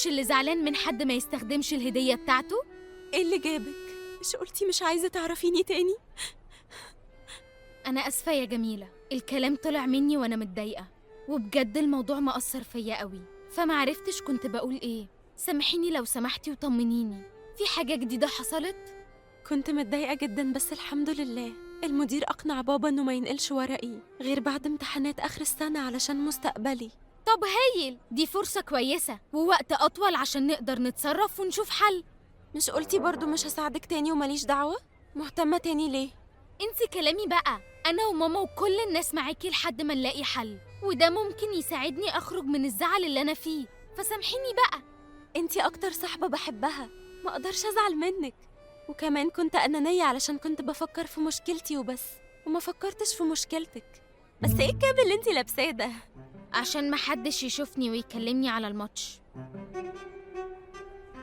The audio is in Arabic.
مش اللي زعلان من حد ما يستخدمش الهدية بتاعته؟ ايه اللي جابك؟ مش قلتي مش عايزة تعرفيني تاني؟ أنا أسفة يا جميلة، الكلام طلع مني وأنا متضايقة، وبجد الموضوع مأثر فيا قوي، فما عرفتش كنت بقول إيه. سامحيني لو سمحتي وطمنيني، في حاجة جديدة حصلت؟ كنت متضايقة جدا بس الحمد لله المدير أقنع بابا إنه ما ينقلش ورقي غير بعد امتحانات آخر السنة علشان مستقبلي. طب هايل، دي فرصة كويسة ووقت أطول عشان نقدر نتصرف ونشوف حل. مش قلتي برضو مش هساعدك تاني ومليش دعوة؟ مهتمة تاني ليه؟ انسي كلامي بقى، أنا وماما وكل الناس معاكي لحد ما نلاقي حل، وده ممكن يساعدني أخرج من الزعل اللي أنا فيه، فسامحيني بقى. انتي أكتر صاحبة بحبها، ما أقدرش أزعل منك. وكمان كنت أنانية علشان كنت بفكر في مشكلتي وبس، وما فكرتش في مشكلتك. بس ايه الكاب اللي انتي لابساه ده؟ عشان محدش يشوفني ويكلمني على الماتش.